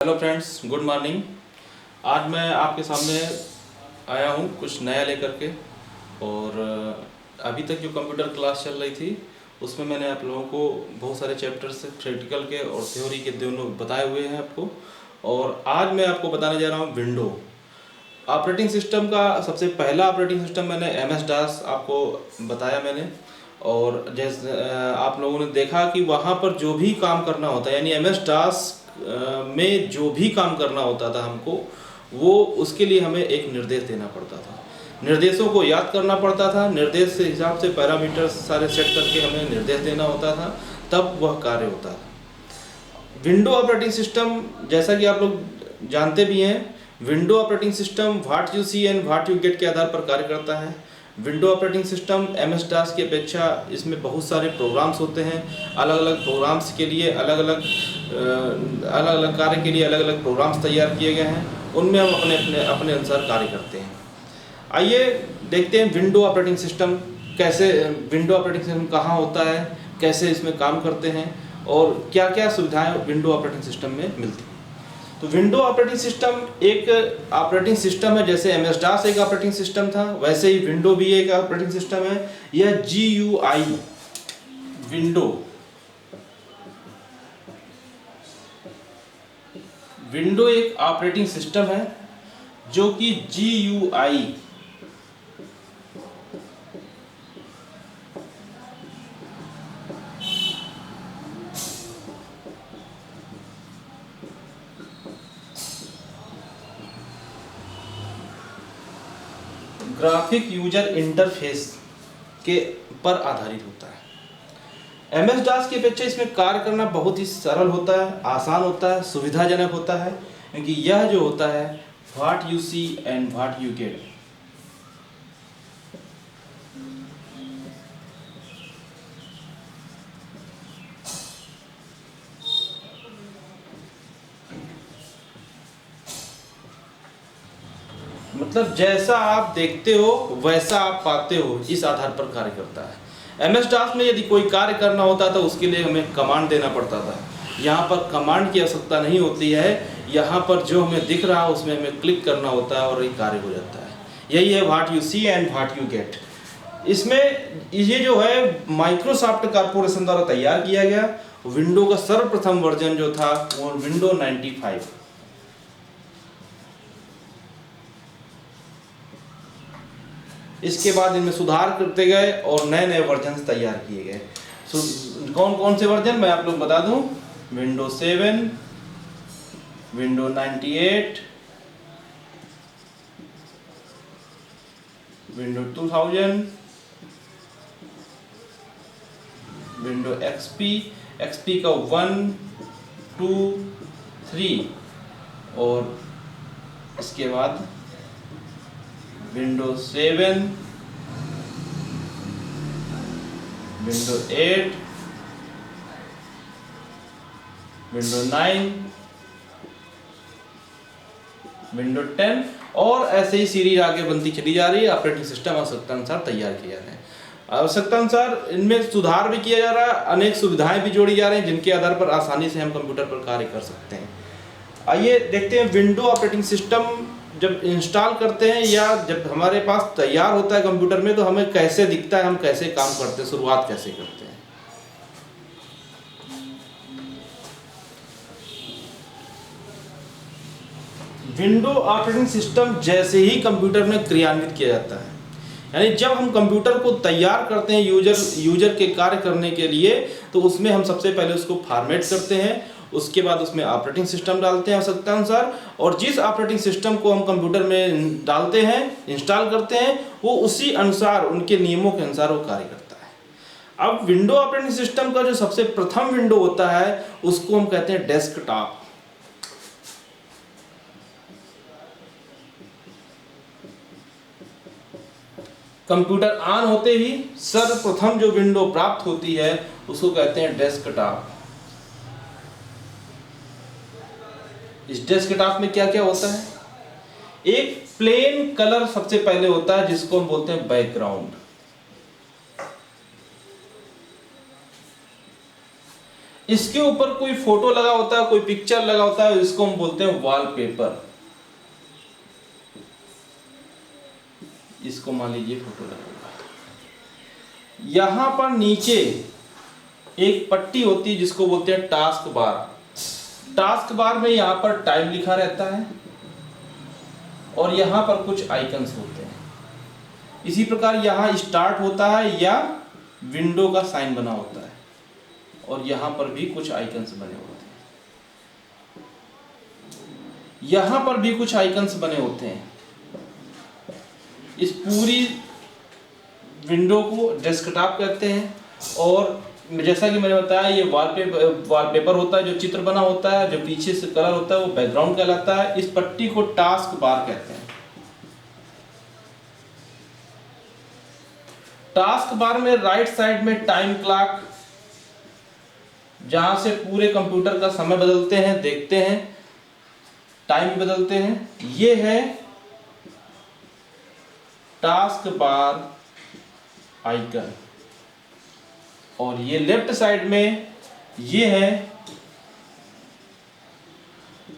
Hello friends, good morning. आज मैं आपके सामने आया हूँ कुछ नया लेकर के। और अभी तक जो कंप्यूटर क्लास चल रही थी उसमें मैंने आप लोगों को बहुत सारे चैप्टर्स प्रैक्टिकल के और थ्योरी के दोनों बताए हुए हैं आपको। और आज मैं आपको बताने जा रहा हूँ विंडो ऑपरेटिंग सिस्टम का। सबसे पहला ऑपरेटिंग सिस्टम मैंने MS DOS आपको बताया मैंने। और जैसे आप लोगों ने देखा कि वहाँ पर जो भी काम करना होता है, यानी MS DOS में जो भी काम करना होता था हमको, वो उसके लिए हमें एक निर्देश देना पड़ता था। निर्देशों को याद करना पड़ता था, निर्देश के हिसाब से पैरामीटर्स सारे सेट करके हमें निर्देश देना होता था, तब वह कार्य होता था। विंडो ऑपरेटिंग सिस्टम, जैसा कि आप लोग जानते भी हैं, window operating system what you see and what you get के आधार पर कार्य करता है। Window operating system MS DOS की अपेक्षा इसमें बहुत सारे प्रोग्राम्स होते हैं। अलग अलग प्रोग्राम्स के लिए अलग अलग कार्य के लिए अलग अलग प्रोग्राम्स तैयार किए गए हैं, उनमें हम अपने अनुसार कार्य करते हैं। आइए देखते हैं विंडो ऑपरेटिंग सिस्टम कैसे, विंडो ऑपरेटिंग सिस्टम कहाँ होता है, कैसे इसमें काम करते हैं और क्या क्या सुविधाएं विंडो ऑपरेटिंग सिस्टम में मिलती हैं। तो विंडो ऑपरेटिंग सिस्टम एक ऑपरेटिंग सिस्टम है। जैसे MS DOS एक ऑपरेटिंग सिस्टम था, वैसे ही विंडो भी एक ऑपरेटिंग सिस्टम है। यह GUI विंडो एक ऑपरेटिंग सिस्टम है जो कि GUI ग्राफिक यूजर इंटरफेस के पर आधारित होता है। MS DOS की अपेक्षा इसमें कार्य करना बहुत ही सरल होता है, आसान होता है, सुविधाजनक होता है, क्योंकि यह जो होता है what you see and what you get. मतलब जैसा आप देखते हो वैसा आप पाते हो, इस आधार पर कार्य करता है। MS DOS में यदि कोई कार्य करना होता था उसके लिए हमें कमांड देना पड़ता था। यहाँ पर कमांड की आवश्यकता नहीं होती है, यहाँ पर जो हमें दिख रहा है उसमें हमें क्लिक करना होता है और ये कार्य हो जाता है। यही है what you see and what you get. इसमें ये जो है माइक्रोसॉफ्ट कॉर्पोरेशन द्वारा तैयार किया गया। विंडो का सर्वप्रथम वर्जन जो था वो विंडो 95। इसके बाद इनमें सुधार करते गए और नए नए वर्जन तैयार किए गए। कौन कौन से वर्जन मैं आप लोग बता दूं? Window 7, window 98, window 2000, window XP का 1, 2, 3 और इसके बाद विंडो 7, विंडो 8, विंडो 9, विंडो 10 और ऐसे ही सीरीज आगे बनती चली जा रही है। ऑपरेटिंग सिस्टम आवश्यकता अनुसार तैयार किया जा रहा है, आवश्यकता अनुसार इनमें सुधार भी किया जा रहा है, अनेक सुविधाएं भी जोड़ी जा रही हैं जिनके आधार पर आसानी से हम कंप्यूटर पर कार्य कर सकते हैं। आइए देखते हैं विंडो ऑपरेटिंग सिस्टम जब इंस्टॉल करते हैं या जब हमारे पास तैयार होता है कंप्यूटर में तो हमें कैसे दिखता है, हम कैसे काम करते हैं, शुरुआत कैसे करते हैं। विंडो ऑपरेटिंग सिस्टम जैसे ही कंप्यूटर में क्रियान्वित किया जाता है, यानी जब हम कंप्यूटर को तैयार करते हैं यूजर के कार्य करने के लिए, तो उसमें हम सबसे पहले उसको फॉर्मेट करते हैं, उसके बाद उसमें ऑपरेटिंग सिस्टम डालते हैं आवश्यकता अनुसार, और जिस ऑपरेटिंग सिस्टम को हम कंप्यूटर में डालते हैं, इंस्टॉल करते हैं, वो उसी अनुसार, उनके नियमों के अनुसार वो कार्य करता है। अब विंडो ऑपरेटिंग सिस्टम का जो सबसे प्रथम विंडो होता है उसको हम कहते हैं डेस्कटॉप। कंप्यूटर ऑन होते ही सर्वप्रथम जो विंडो प्राप्त होती है उसको कहते हैं डेस्कटॉप। इस डेस्कटॉप में क्या क्या होता है? एक प्लेन कलर सबसे पहले होता है जिसको हम बोलते हैं बैकग्राउंड। इसके ऊपर कोई फोटो लगा होता है, कोई पिक्चर लगा होता है, इसको हम बोलते हैं वॉलपेपर। इसको मान लीजिए फोटो लगा हुआ। यहां पर नीचे एक पट्टी होती है जिसको बोलते हैं टास्क बार। टास्क बार में यहां पर टाइम लिखा रहता है और यहां पर कुछ आइकन्स होते हैं। इसी प्रकार यहां स्टार्ट होता है या विंडो का साइन बना होता है और यहां पर भी कुछ आइकन्स बने होते हैं। यहां पर भी कुछ आइकन्स बने होते हैं। इस पूरी विंडो को डेस्कटॉप कहते हैं और जैसा कि मैंने बताया ये वॉलपेपर होता है, जो चित्र बना होता है, जो पीछे से कलर होता है वो बैकग्राउंड कहलाता है। इस पट्टी को टास्क बार कहते हैं। टास्क बार में राइट साइड में टाइम क्लॉक, जहां से पूरे कंप्यूटर का समय बदलते हैं, देखते हैं, टाइम बदलते हैं, ये है टास्क बार आइकन। और ये लेफ्ट साइड में ये है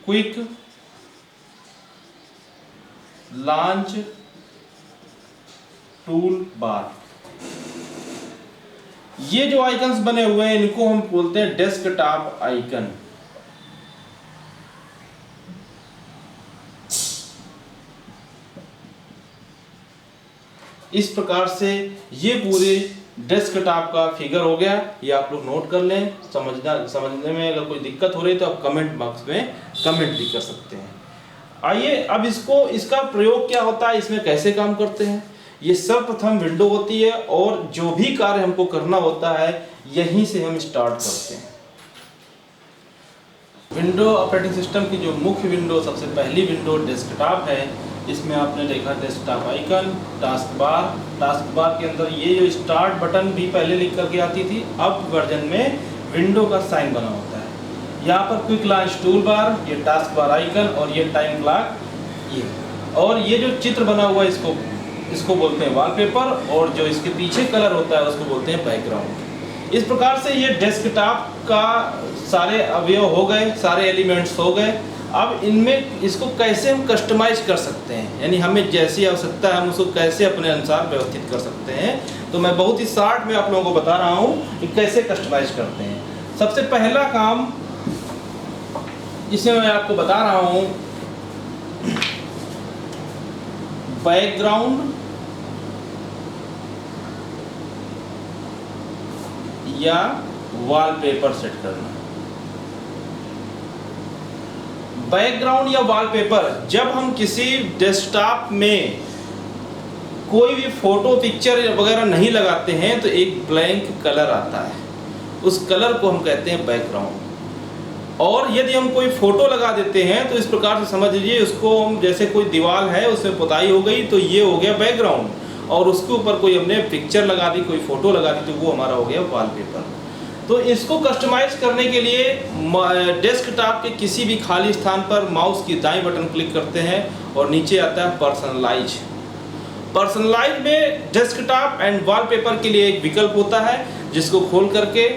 क्विक लॉन्च टूल बार। ये जो आइकन्स बने हुए हैं इनको हम बोलते हैं डेस्कटॉप आइकन। इस प्रकार से ये पूरे डेस्कटॉप का फिगर हो गया। ये आप लोग नोट कर लें। समझने में अगर कोई दिक्कत हो रही है तो आप कमेंट बॉक्स में कमेंट भी कर सकते हैं। आइए अब इसका प्रयोग क्या होता है, इसमें कैसे काम करते हैं। ये सर्वप्रथम विंडो होती है और जो भी कार्य हमको करना होता है यहीं से हम स्टार्ट करते हैं। विंडो ऑपरेटिंग सिस्टम की जो मुख्य विंडो, सबसे पहली विंडो डेस्कटॉप है। इसमें आपने देखा desktop icon, task bar. Task bar के अंदर ये जो स्टार्ट बटन भी पहले लिख करके आती थी, अब वर्जन में विंडो का साइन बना होता है। यहाँ पर क्विक लॉन्च टूल बार, ये टास्क बार आइकन और ये टाइम क्लॉक, ये और ये जो चित्र बना हुआ है इसको बोलते हैं वॉलपेपर और जो इसके पीछे कलर होता है उसको बोलते हैं बैकग्राउंड। इस प्रकार से ये डेस्कटॉप का सारे अवयव हो गए, सारे एलिमेंट्स हो गए। अब इनमें इसको कैसे हम कस्टमाइज कर सकते हैं, यानी हमें जैसी आवश्यकता है हम उसको कैसे अपने अनुसार व्यवस्थित कर सकते हैं। तो मैं बहुत ही शॉर्ट में आप लोगों को बता रहा हूँ कि कैसे कस्टमाइज करते हैं। सबसे पहला काम जिसे मैं आपको बता रहा हूँ, बैकग्राउंड या वॉलपेपर सेट करना। बैकग्राउंड या वॉलपेपर, जब हम किसी डेस्कटॉप में कोई भी फोटो पिक्चर वगैरह नहीं लगाते हैं तो एक ब्लैंक कलर आता है, उस कलर को हम कहते हैं बैकग्राउंड। और यदि हम कोई फोटो लगा देते हैं तो इस प्रकार से समझ लीजिए उसको हम, जैसे कोई दीवार है उसमें पुताई हो गई तो ये हो गया बैकग्राउंड, और उसके ऊपर कोई हमने पिक्चर लगा दी, कोई फोटो लगा दी तो वो हमारा हो गया वॉलपेपर। तो इसको कस्टमाइज करने के लिए डेस्कटॉप के किसी भी खाली स्थान पर माउस की दाईं बटन क्लिक करते हैं और नीचे आता है पर्सनलाइज। पर्सनलाइज में डेस्कटॉप एंड वॉलपेपर के लिए एक विकल्प होता है जिसको खोल करके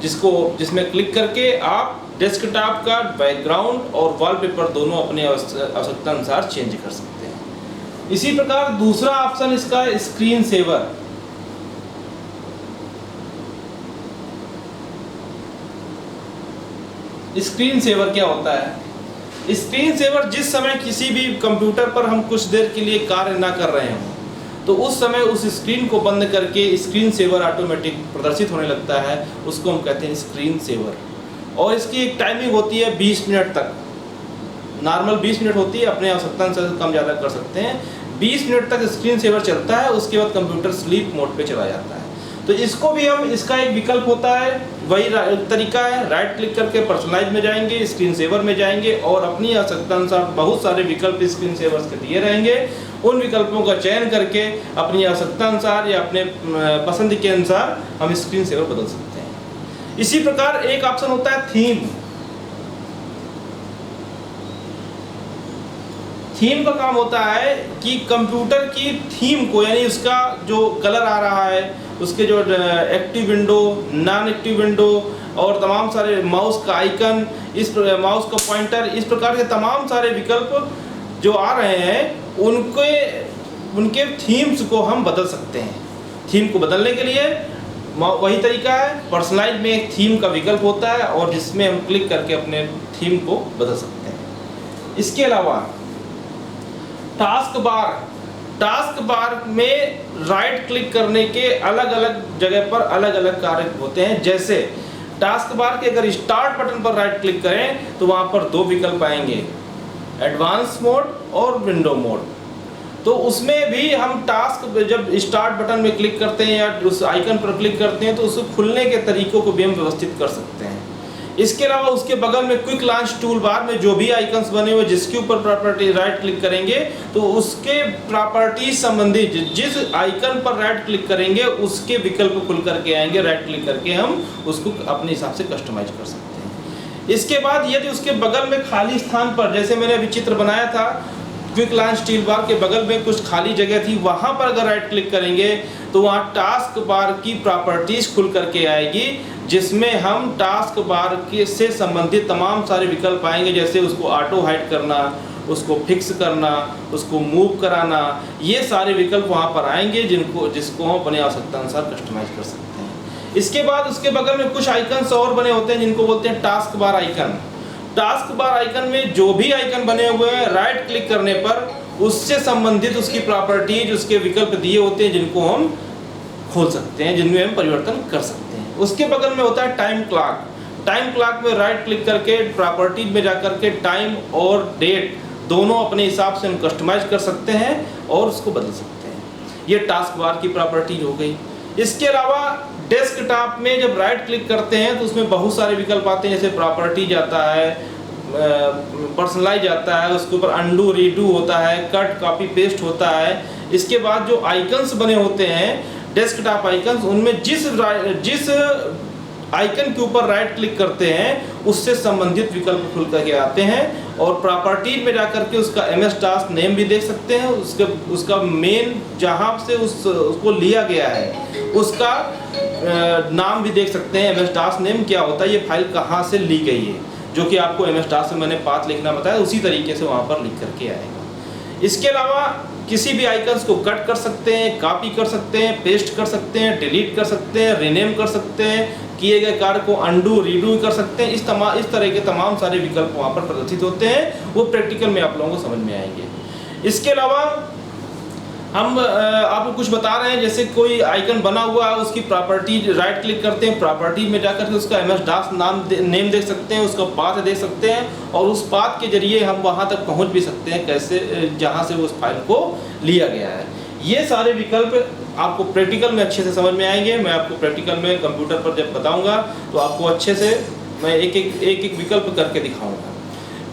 जिसमें क्लिक करके आप डेस्कटॉप का बैकग्राउंड और वॉलपेपर दोनों अपने आवश्यकता अनुसार चेंज कर सकते हैं। इसी प्रकार दूसरा ऑप्शन इसका स्क्रीन सेवर। स्क्रीन सेवर क्या होता है? स्क्रीन सेवर जिस समय किसी भी कंप्यूटर पर हम कुछ देर के लिए कार्य ना कर रहे हों तो उस समय उस स्क्रीन को बंद करके स्क्रीन सेवर ऑटोमेटिक प्रदर्शित होने लगता है, उसको हम कहते हैं स्क्रीन सेवर। और इसकी एक टाइमिंग होती है 20 मिनट तक। नॉर्मल 20 मिनट होती है, अपने आवश्यकता से कम ज़्यादा कर सकते हैं। 20 मिनट तक स्क्रीन सेवर चलता है, उसके बाद कंप्यूटर स्लीप मोड पे चला जाता है। तो इसको भी हम, इसका एक विकल्प होता है, वही तरीका है, राइट क्लिक करके पर्सनलाइज में जाएंगे, स्क्रीन सेवर में जाएंगे और अपनी आवश्यकता अनुसार बहुत सारे विकल्प स्क्रीन सेवर्स के दिए रहेंगे। उन विकल्पों का चयन करके अपनी आवश्यकता अनुसार या अपने पसंद के अनुसार हम स्क्रीन सेवर बदल सकते हैं। इसी प्रकार एक ऑप्शन होता है थीम। थीम का काम होता है कि कंप्यूटर की थीम को, यानी उसका जो कलर आ रहा है, उसके जो active window, non active window, और तमाम सारे माउस का आइकन, इस माउस का पॉइंटर, इस प्रकार के तमाम सारे विकल्प जो आ रहे हैं उनके थीम्स को हम बदल सकते हैं। थीम को बदलने के लिए वही तरीका है, पर्सनलाइज में एक थीम का विकल्प होता है और जिसमें हम क्लिक करके अपने थीम को बदल सकते हैं। इसके अलावा टास्क बार में राइट क्लिक करने के अलग अलग जगह पर अलग अलग कार्य होते हैं। जैसे टास्क बार के अगर स्टार्ट बटन पर राइट क्लिक करें तो वहां पर दो विकल्प आएंगे, एडवांस मोड और विंडो मोड। तो उसमें भी हम टास्क जब स्टार्ट बटन में क्लिक करते हैं या उस आइकन पर क्लिक करते हैं तो उसको खुलने के तरीकों को भी हम व्यवस्थित कर सकते हैं। इसके अलावा उसके बगल में क्विक लॉन्च टूल बार में जो भी आइकन्स बने हुए जिसके ऊपर प्रॉपर्टी राइट क्लिक करेंगे तो उसके प्रॉपर्टी संबंधी जिस आइकन पर राइट क्लिक करेंगे उसके विकल्प खुल करके आएंगे। राइट क्लिक करके हम उसको अपने हिसाब से कस्टमाइज कर सकते हैं। इसके बाद यदि उसके बगल में खाली स्थान पर, जैसे मैंने अभी चित्र बनाया था, क्विक लॉन्च टूल बार के बगल में कुछ खाली जगह थी, वहां पर अगर राइट क्लिक करेंगे तो वहां टास्क बार की प्रॉपर्टीज खुल करके आएगी जिसमें हम टास्क बार के से संबंधित तमाम सारे विकल्प आएंगे। जैसे उसको ऑटो हाइड करना, उसको फिक्स करना, उसको मूव कराना, ये सारे विकल्प वहां पर आएंगे जिसको हम अपने आवश्यकता अनुसार कस्टमाइज कर सकते हैं। इसके बाद उसके बगल में कुछ आइकन्स और बने होते हैं जिनको बोलते हैं task bar icon. Task bar icon में जो भी आइकन बने हुए हैं राइट क्लिक करने पर उससे संबंधित उसकी प्रॉपर्टीज, उसके विकल्प दिए होते हैं जिनको हम खोल सकते हैं, जिनमें हम परिवर्तन कर सकते हैं। उसके बगल में होता है टाइम क्लॉक। टाइम क्लॉक में राइट क्लिक करके प्रॉपर्टीज में जाकर के टाइम और डेट दोनों अपने हिसाब से हम कस्टमाइज कर सकते हैं और उसको बदल सकते हैं। ये टास्क बार की प्रॉपर्टीज हो गई। इसके अलावा डेस्कटॉप में जब राइट क्लिक करते हैं तो उसमें बहुत सारे विकल्प आते हैं, जैसे प्रॉपर्टीज आता है, पर्सनलाइज आता है, उसके ऊपर अंडू रीडू होता है, कट कॉपी पेस्ट होता है। इसके बाद जो आइकन्स बने होते हैं डेस्कटॉप आइकन्स, उनमें जिस आइकन के ऊपर राइट क्लिक करते हैं उससे संबंधित विकल्प खुल करके आते हैं और प्रॉपर्टीज में जाकर के उसका MS टास्क नेम भी देख सकते हैं, उसका मेन जहां से उसको लिया गया है उसका नाम भी देख सकते हैं। MS टास्क नेम क्या होता है, ये फाइल कहाँ से ली गई है, जो कि आपको MS टास्क में मैंने पाथ लिखना बताया, उसी तरीके से वहाँ पर लिख करके आएगा। इसके अलावा किसी भी आइकन्स को कट कर सकते हैं, कॉपी कर सकते हैं, पेस्ट कर सकते हैं, डिलीट कर सकते हैं, रीनेम कर सकते हैं, किए गए कार्य को अंडू रीडू कर सकते हैं। इस तरह के तमाम सारे विकल्प वहाँ पर प्रदर्शित होते हैं, वो प्रैक्टिकल में आप लोगों को समझ में आएंगे। इसके अलावा हम आपको कुछ बता रहे हैं, जैसे कोई आइकन बना हुआ है उसकी प्रॉपर्टीज राइट क्लिक करते हैं, प्रॉपर्टीज में जाकर के उसका MS टास्क नेम देख सकते हैं, उसका पाथ देख सकते हैं और उस पाथ के जरिए हम वहां तक पहुंच भी सकते हैं कैसे, जहां से उस फाइल को लिया गया है। ये सारे विकल्प आपको प्रैक्टिकल में अच्छे से समझ में आएंगे। मैं आपको प्रैक्टिकल में कंप्यूटर पर जब बताऊंगा तो आपको अच्छे से मैं एक एक विकल्प करके दिखाऊंगा।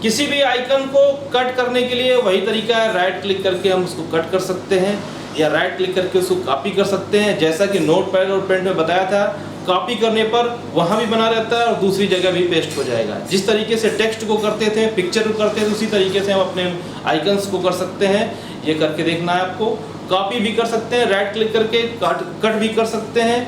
किसी भी आइकन को कट करने के लिए वही तरीका है, राइट क्लिक करके हम उसको कट कर सकते हैं या राइट क्लिक करके उसको कॉपी कर सकते हैं। जैसा कि नोटपैड और पेन में बताया था, कॉपी करने पर वहाँ भी बना रहता है और दूसरी जगह भी पेस्ट हो जाएगा। जिस तरीके से टेक्स्ट को करते थे, पिक्चर को करते थे, उसी तरीके से हम अपने आइकन्स को कर सकते हैं। ये करके देखना है आपको। कॉपी भी कर सकते हैं, राइट क्लिक करके कट भी कर सकते हैं,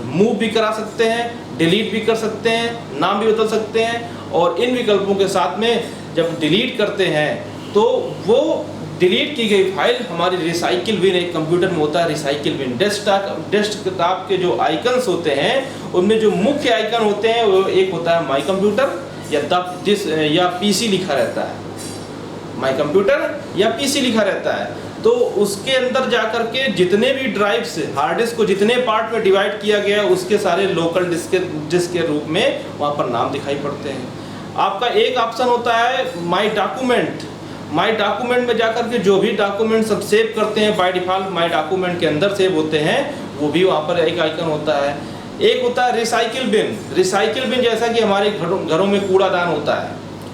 मूव भी करा सकते हैं, डिलीट भी कर सकते हैं, नाम भी बदल सकते हैं। और इन विकल्पों के साथ में जब डिलीट करते हैं तो वो डिलीट की गई फाइल हमारी रिसाइकिल बिन, एक कंप्यूटर में होता है रिसाइकिल बिन। डेस्कटॉप के जो आइकन्स होते हैं उनमें जो मुख्य आइकन होते हैं वो एक होता है माई कंप्यूटर या PC लिखा रहता है, माई कंप्यूटर या PC लिखा रहता है। तो उसके अंदर जाकर के जितने भी ड्राइव से हार्ड डिस्क को जितने पार्ट में डिवाइड किया गया उसके सारे लोकल डिस्क के रूप में वहाँ पर नाम दिखाई पड़ते हैं। आपका एक ऑप्शन होता है माई डॉक्यूमेंट में जाकर के जो भी डॉक्यूमेंट सब सेव करते हैं बाय डिफॉल्ट माई डॉक्यूमेंट के अंदर सेव होते हैं, वो भी वहाँ पर एक आइकन होता है। एक होता है रिसाइकिल बिन जैसा कि हमारे घरों में कूड़ादान होता है,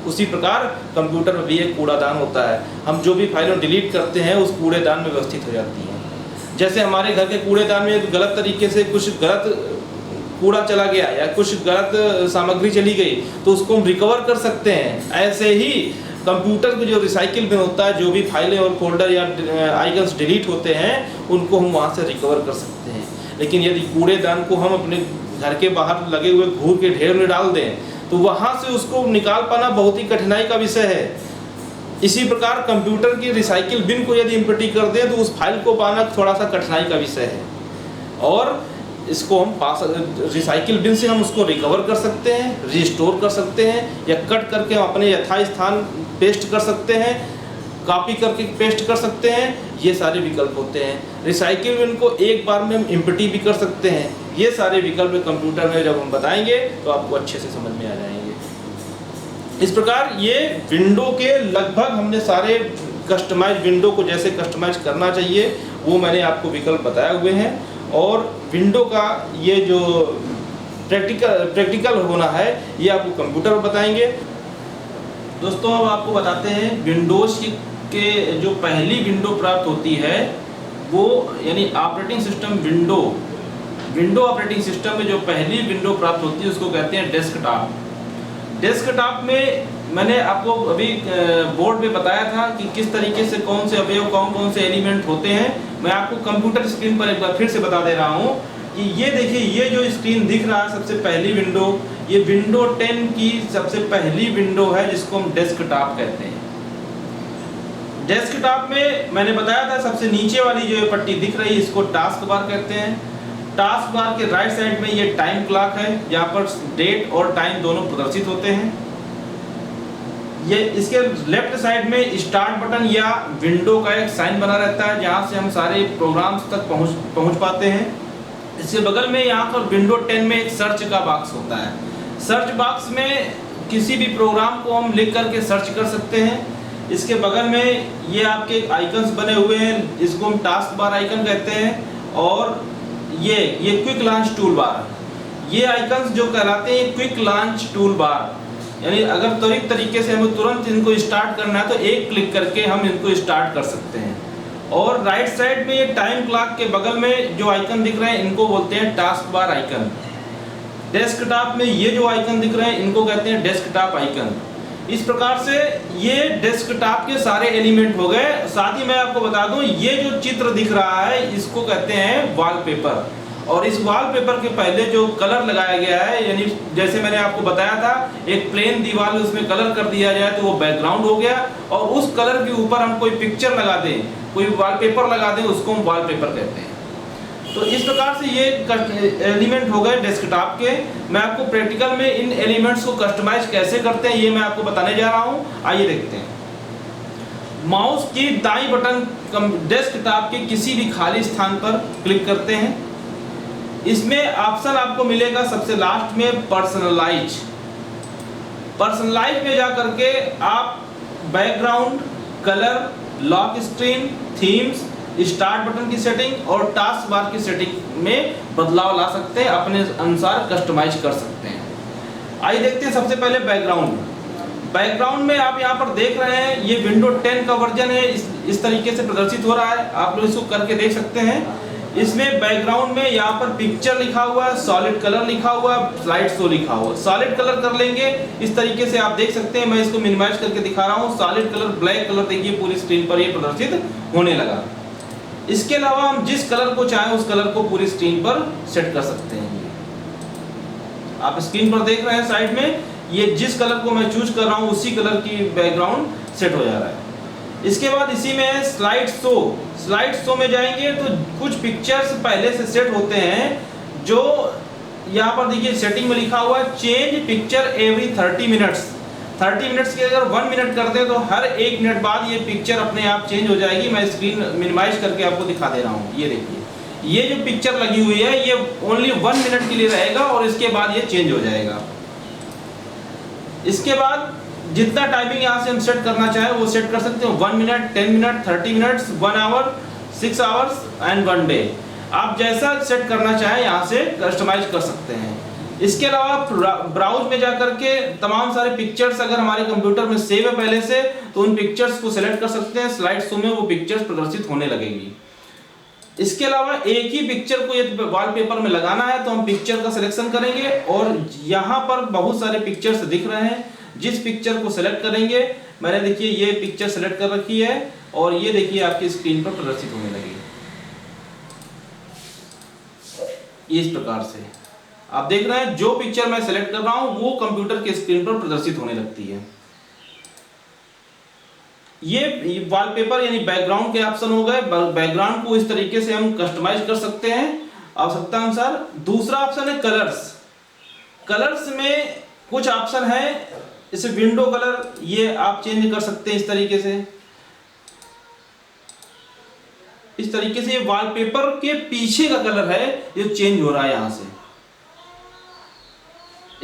उसी प्रकार कंप्यूटर में भी एक कूड़ादान होता है। हम जो भी फाइलें डिलीट करते हैं उस कूड़ेदान में व्यवस्थित हो जाती हैं। जैसे हमारे घर के कूड़ेदान में गलत तरीके से कुछ गलत कूड़ा चला गया या कुछ गलत सामग्री चली गई तो उसको हम रिकवर कर सकते हैं। ऐसे ही कंप्यूटर के जो रिसाइकिल बिन होता है, जो भी फाइलें और फोल्डर या आइकन्स डिलीट होते हैं उनको हम वहाँ से रिकवर कर सकते हैं। लेकिन यदि कूड़ेदान को हम अपने घर के बाहर लगे हुए घूर के ढेर में डाल दें तो वहाँ से उसको निकाल पाना बहुत ही कठिनाई का विषय है। इसी प्रकार कंप्यूटर की रिसाइकिल बिन को यदि इम्पटी कर दें तो उस फाइल को पाना थोड़ा सा कठिनाई का विषय है। और इसको हम रिसाइकिल बिन से हम उसको रिकवर कर सकते हैं, रिस्टोर कर सकते हैं, या कट करके हम अपने यथास्थान पेस्ट कर सकते हैं, कॉपी करके पेस्ट कर सकते हैं। ये सारे विकल्प होते हैं। रिसाइकिल बिन को एक बार में हम इम्पटी भी कर सकते हैं। ये सारे विकल्प कंप्यूटर में जब हम बताएंगे तो आपको अच्छे से समझ में आ जाएंगे। इस प्रकार ये विंडो के लगभग हमने सारे कस्टमाइज विंडो को जैसे कस्टमाइज करना चाहिए वो मैंने आपको विकल्प बताए हुए हैं। और विंडो का ये जो प्रैक्टिकल होना है ये आपको कंप्यूटर में बताएंगे। दोस्तों अब आपको बताते हैं विंडोज के जो पहली विंडो प्राप्त होती है वो यानी operating system window operating system में जो पहली विंडो प्राप्त होती है उसको कहते हैं डेस्कटॉप। डेस्कटॉप में मैंने आपको अभी बोर्ड पे बताया था कि किस तरीके से कौन से अवयव कौन से एलिमेंट होते हैं। मैं आपको कंप्यूटर स्क्रीन पर एक बार फिर से बता दे रहा हूँ कि ये देखिए, ये जो स्क्रीन दिख रहा है सबसे पहली विंडो, ये विंडो 10 की सबसे पहली विंडो है जिसको हम डेस्कटॉप कहते हैं। डेस्कटॉप में मैंने बताया था सबसे नीचे वाली जो पट्टी दिख रही है इसको टास्क बार कहते हैं। टास्क बार के राइट साइड में ये टाइम क्लॉक है जहाँ पर डेट और टाइम दोनों प्रदर्शित होते हैं। ये इसके लेफ्ट साइड में स्टार्ट बटन या विंडो का एक साइन बना रहता है जहाँ से हम सारे प्रोग्राम्स तक पहुँच पाते हैं। इसके बगल में यहाँ पर विंडो 10 में एक सर्च का बॉक्स होता है। सर्च बॉक्स में किसी भी प्रोग्राम को हम लिख करके सर्च कर सकते हैं। इसके बगल में ये आपके आइकन्स बने हुए हैं, इसको हम टास्क बार आइकन कहते हैं। और ये क्विक लॉन्च टूल बार, ये आइकन्स जो कहलाते हैं क्विक लॉन्च टूल बार, यानी अगर त्वरित तरीके से हमें तुरंत इनको स्टार्ट करना है तो एक क्लिक करके हम इनको स्टार्ट कर सकते हैं। और राइट साइड में ये टाइम क्लॉक के बगल में जो आइकन दिख रहे हैं इनको बोलते हैं टास्क बार आइकन। डेस्कटॉप में ये जो आइकन दिख रहे हैं इनको कहते हैं डेस्कटॉप आइकन। इस प्रकार से ये डेस्कटॉप के सारे एलिमेंट हो गए। साथ ही मैं आपको बता दूं ये जो चित्र दिख रहा है इसको कहते हैं वॉलपेपर। और इस वॉलपेपर के पहले जो कलर लगाया गया है, यानी जैसे मैंने आपको बताया था एक प्लेन दीवार में उसमें कलर कर दिया जाए तो वो बैकग्राउंड हो गया, और उस कलर के ऊपर हम कोई पिक्चर लगा दें, कोई वॉलपेपर लगा दें, उसको हम वॉलपेपर कहते हैं। तो इस प्रकार से ये एलिमेंट हो गए डेस्कटॉप के। मैं आपको प्रैक्टिकल में इन एलिमेंट्स को कस्टमाइज कैसे करते हैं ये मैं आपको बताने जा रहा हूँ। आइए देखते हैं। माउस की दाईं बटन डेस्कटॉप के किसी भी खाली स्थान पर क्लिक करते हैं। इसमें ऑप्शन आपको मिलेगा सबसे लास्ट में पर्सनलाइज में जा करके आप background, colour, lock screen, themes, start button की सेटिंग और टास्क बार की सेटिंग में बदलाव ला सकते हैं, अपने अनुसार कस्टमाइज कर सकते हैं। आइए देखते हैं सबसे पहले बैकग्राउंड में आप यहाँ पर देख रहे हैं ये विंडो 10 का वर्जन है, इस तरीके से प्रदर्शित हो रहा है। आप लोग इसको करके देख सकते हैं। इसमें बैकग्राउंड में यहाँ पर पिक्चर लिखा हुआ है, सॉलिड कलर लिखा हुआ है, स्लाइड शो लिखा हुआ है। सॉलिड कलर कर लेंगे इस तरीके से आप देख सकते हैं। मैं इसको मिनिमाइज करके दिखा रहा हूँ। सॉलिड कलर ब्लैक कलर देखिए पूरी स्क्रीन पर ये प्रदर्शित होने लगा। इसके अलावा हम जिस कलर को चाहें उस कलर को पूरी स्क्रीन पर सेट कर सकते हैं। आप स्क्रीन पर देख रहे हैं साइड में ये जिस कलर को मैं चूज कर रहा हूँ उसी कलर की बैकग्राउंड सेट हो जा रहा है। इसके बाद इसी में है स्लाइड शो में जाएंगे तो कुछ पिक्चर्स पहले से सेट होते हैं जो यहाँ पर देखिए सेटिंग में लिखा हुआ है चेंज पिक्चर एवरी 30 मिनट्स की अगर 1 मिनट करते हैं तो हर 1 मिनट बाद ये पिक्चर अपने आप चेंज हो जाएगी। मैं स्क्रीन मिनिमाइज करके आपको दिखा दे रहा हूँ। ये देखिए ये जो पिक्चर लगी हुई है ये ओनली 1 मिनट के लिए रहेगा और इसके बाद ये चेंज हो जाएगा। इसके बाद जितना टाइमिंग यहाँ से हम सेट करना चाहें वो सेट कर सकते हैं। 1 minute, 10 minute, 30 minutes, 1 hour, 6 hours and 1 day. आप जैसा सेट करना चाहें यहाँ से कस्टमाइज कर सकते हैं। इसके अलावा ब्राउज में जाकर के तमाम सारे पिक्चर्स अगर हमारे कंप्यूटर में सेव है पहले से तो उन पिक्चर्स को सिलेक्ट कर सकते हैं। स्लाइड शो में वो पिक्चर्स प्रदर्शित होने लगेगी। इसके अलावा एक ही पिक्चर को यदि वॉलपेपर में लगाना है तो हम पिक्चर का सिलेक्शन करेंगे और यहाँ पर बहुत सारे पिक्चर्स दिख रहे हैं। जिस पिक्चर को सिलेक्ट करेंगे, मैंने देखिए ये पिक्चर सिलेक्ट कर रखी है और ये देखिए आपकी स्क्रीन पर प्रदर्शित होने लगेगी इस प्रकार से। आप देख रहे हैं जो पिक्चर मैं सेलेक्ट कर रहा हूं वो कंप्यूटर के स्क्रीन पर प्रदर्शित होने लगती है। ये वॉलपेपर यानी बैकग्राउंड के ऑप्शन हो गए। बैकग्राउंड को इस तरीके से हम कस्टमाइज कर सकते हैं आवश्यकता अनुसार। दूसरा ऑप्शन है कलर्स। कलर्स में कुछ ऑप्शन है, जैसे विंडो कलर, ये आप चेंज कर सकते हैं इस तरीके से। इस तरीके से ये वॉलपेपर के पीछे का कलर है, ये चेंज हो रहा है यहां से।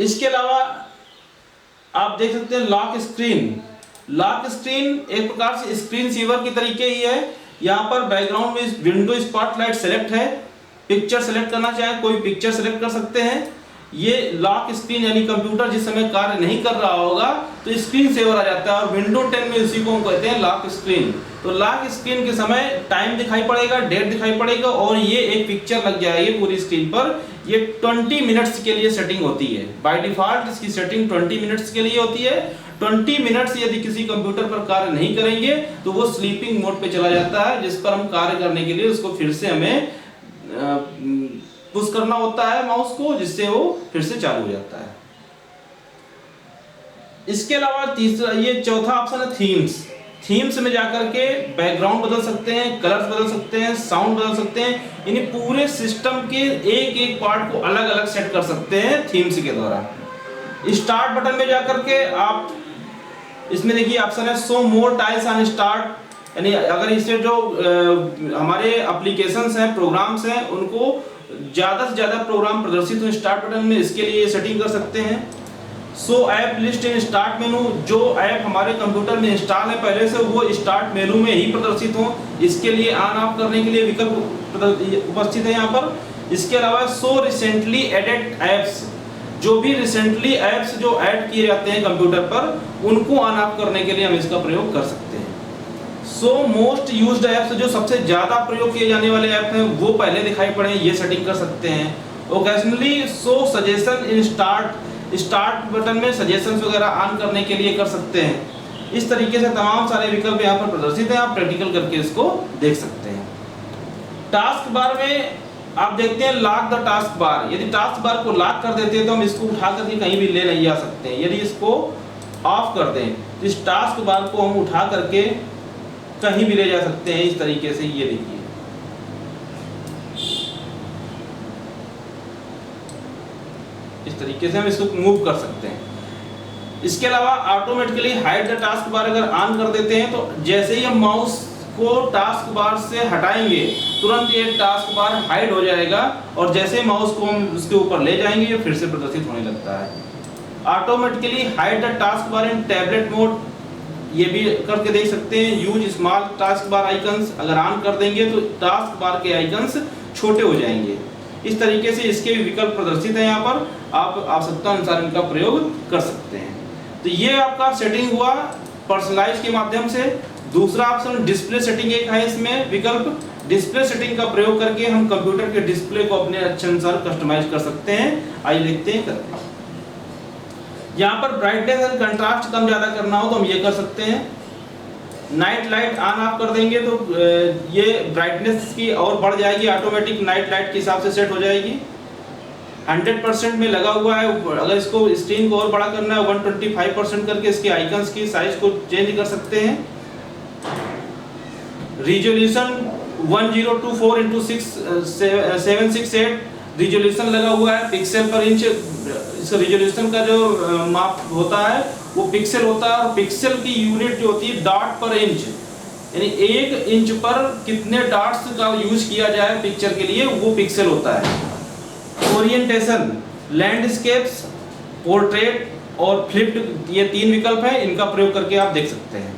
इसके अलावा आप देख सकते हैं लॉक स्क्रीन। लॉक स्क्रीन एक प्रकार से स्क्रीन सेवर की तरीके ही है। यहाँ पर बैकग्राउंड में विंडो स्पॉटलाइट सेलेक्ट है, पिक्चर सेलेक्ट करना चाहे कोई पिक्चर सेलेक्ट कर सकते हैं। ये लॉक स्क्रीन यानी कंप्यूटर जिस समय कार्य नहीं कर रहा होगा तो स्क्रीन सेवर आ जाता है, और विंडो 10 में इसी को हम कहते हैं लॉक स्क्रीन। तो लॉक स्क्रीन के समय टाइम दिखाई पड़ेगा, डेट दिखाई पड़ेगा, और ये एक पिक्चर लग जाएगी पूरी स्क्रीन पर। ये 20 मिनट्स के लिए सेटिंग होती है। बाय डिफॉल्ट इसकी सेटिंग 20 मिनट्स के लिए होती है। 20 मिनट्स यदि किसी कंप्यूटर पर कार्य नहीं करेंगे तो वो स्लीपिंग मोड पे चला जाता है, जिस पर हम कार्य करने के लिए उसको फिर से हमें पुश करना होता है माउस को, जिससे वो फिर से चालू हो जाता है। इसके अलावा तीसरा, ये चौथा ऑप्शन है थीम्स। थीम्स में जाकर के बैकग्राउंड बदल सकते हैं, कलर्स बदल सकते हैं, साउंड बदल सकते हैं, यानी पूरे सिस्टम के एक एक पार्ट को अलग अलग सेट कर सकते हैं थीम्स के द्वारा। स्टार्ट बटन में जाकर के आप इसमें देखिए ऑप्शन है show more tiles on start, यानी अगर इससे जो हमारे एप्लीकेशंस हैं, प्रोग्राम्स हैं, उनको ज्यादा से ज्यादा प्रोग्राम प्रदर्शित हो स्टार्ट बटन में, इसके लिए सेटिंग कर सकते हैं। सो app list in start menu, जो ऐप हमारे कंप्यूटर में इंस्टॉल है पहले से वो स्टार्ट मेनू में ही प्रदर्शित हो, इसके लिए ऑन ऑफ करने के लिए विकल्प उपस्थित है यहाँ पर। इसके अलावा सो रिसेंटली एडेड ऐप्स, जो भी रिसेंटली ऐप्स जो ऐड किए जाते हैं कंप्यूटर पर उनको ऑन ऑफ करने के लिए हम इसका प्रयोग कर सकते हैं। सो मोस्ट यूज्ड ऐप्स, जो सबसे ज्यादा प्रयोग किए जाने वाले ऐप हैं वो पहले दिखाई पड़े, ये सेटिंग कर सकते हैं। Occasionally so suggestion in start button में सजेशंस वगैरह ऑन करने के लिए कर सकते हैं। इस तरीके से तमाम सारे विकल्प यहाँ पर प्रदर्शित हैं, आप प्रैक्टिकल करके इसको देख सकते हैं। टास्क बार में आप देखते हैं लॉक द टास्क बार। यदि टास्क बार को लॉक कर देते हैं तो हम इसको उठा करके कहीं भी ले नहीं जा सकते हैं। यदि इसको ऑफ कर दें तो इस टास्क बार को हम उठा करके कहीं भी ले जा सकते हैं इस तरीके से। ये देखिए, इस तरीके से हम इसको मूव कर सकते हैं। इसके अलावा automatically hide the task bar अगर ऑन कर देते हैं तो जैसे ही हम माउस को टास्क बार से हटाएंगे तुरंत ये टास्क बार हाइड हो जाएगा, और जैसे माउस को हम उसके ऊपर ले जाएंगे ये फिर से प्रदर्शित होने लगता है। Automatically hide the task bar in tablet mode, ये भी करके देख सकते हैं। Use small task bar icons, अगर ऑन कर देंगे तो टास्क बार के आइकन्स छोटे हो जाएंगे। इस तरीके से इसके विकल्प प्रदर्शित है यहाँ पर, आप आवश्यकता अनुसार इनका प्रयोग कर सकते हैं। तो ये आपका सेटिंग हुआ पर्सनलाइज के माध्यम से। दूसरा ऑप्शन डिस्प्ले सेटिंग एक है, इसमें विकल्प डिस्प्ले सेटिंग का प्रयोग करके हम कंप्यूटर के डिस्प्ले को अपने अच्छे अनुसार कस्टमाइज कर सकते हैं। आइए देखते हैं। यहाँ पर ब्राइटनेस एंड कंट्रास्ट कम ज्यादा करना हो तो हम ये कर सकते हैं। नाइट लाइट ऑन ऑफ कर देंगे तो ये ब्राइटनेस की और बढ़ जाएगी, ऑटोमेटिक नाइट लाइट के हिसाब से सेट हो जाएगी। 100% में लगा हुआ है, अगर इसको स्क्रीन को और बड़ा करना है 125% करके इसके आइकन्स की साइज को चेंज कर सकते हैं। रिजोल्यूशन 1024x768 रिजोल्यूशन लगा हुआ है, पिक्सल पर इंच। इस रिजोल्यूशन का जो माप होता है वो पिक्सल होता है, और पिक्सल की यूनिट जो होती है डॉट पर इंच, यानी 1 इंच पर कितने डॉट्स का यूज किया जाए पिक्चर के लिए वो पिक्सल होता है। ओरिएंटेशन, लैंडस्केप्स, पोर्ट्रेट और फ्लिप्ड, ये 3 विकल्प हैं, इनका प्रयोग करके आप देख सकते हैं।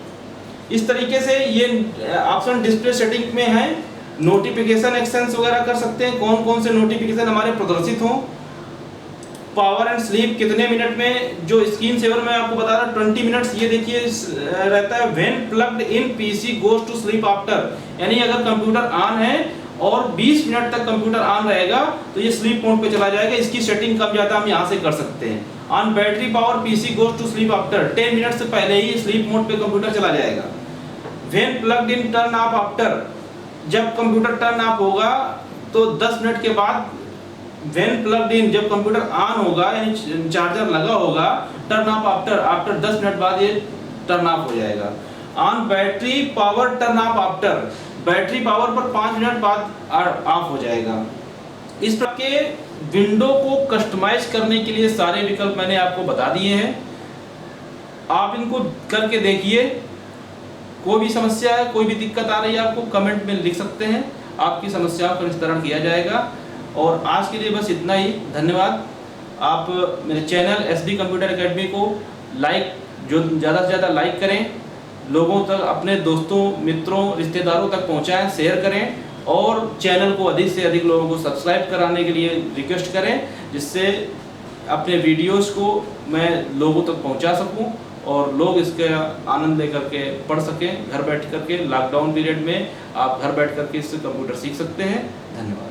इस तरीके से ये ऑप्शन डिस्प्ले सेटिंग में है। नोटिफिकेशन एक्शंस वगैरह कर सकते हैं, कौन कौन से नोटिफिकेशन हमारे प्रदर्शित हों। पावर एंड स्लीप कितने मिनट में, जो स्क्रीन सेवर में आपको बता रहा 20 मिनट्स, ये देखिए रहता है। When plugged in PC goes to sleep after, यानी अगर कंप्यूटर ऑन है और 20 मिनट तक कंप्यूटर ऑन रहेगा तो ये स्लीप मोड पे चला जाएगा। इसकी सेटिंग कम ज्यादा हम यहाँ से कर सकते हैं। On battery power PC goes to sleep after, 10 minute से पहले ही स्लीप मोड पे कंप्यूटर चला जाएगा। When plugged in turn off after, जब कंप्यूटर टर्न ऑफ होगा तो 10 मिनट के बाद व्हेन प्लग्ड इन, जब कंप्यूटर ऑन होगा यानी चार्जर लगा होगा, टर्न ऑफ आफ्टर 10 मिनट बाद ये टर्न ऑफ हो जाएगा। On battery power turn off after, battery power पर 5 मिनट बाद ऑफ हो जाएगा। इस प्रकार के विंडो को कस्टमाइज करने के लिए सारे विकल्प मैंने आपको बता दिए हैं, आप इनको करके देखिए। कोई भी समस्या है, कोई भी दिक्कत आ रही है आपको, कमेंट में लिख सकते हैं, आपकी समस्याओं का निस्तारण किया जाएगा। और आज के लिए बस इतना ही, धन्यवाद। आप मेरे चैनल SD कंप्यूटर एकेडमी को लाइक, जो ज़्यादा से ज़्यादा लाइक करें, लोगों तक, अपने दोस्तों, मित्रों, रिश्तेदारों तक पहुंचाएं, शेयर करें, और चैनल को अधिक से अधिक लोगों को सब्सक्राइब कराने के लिए रिक्वेस्ट करें, जिससे अपने वीडियोस को मैं लोगों तक पहुंचा सकूं और लोग इसका आनंद लेकर के पढ़ सकें। घर बैठ करके लॉकडाउन पीरियड में आप घर बैठ करके इससे कंप्यूटर सीख सकते हैं। धन्यवाद।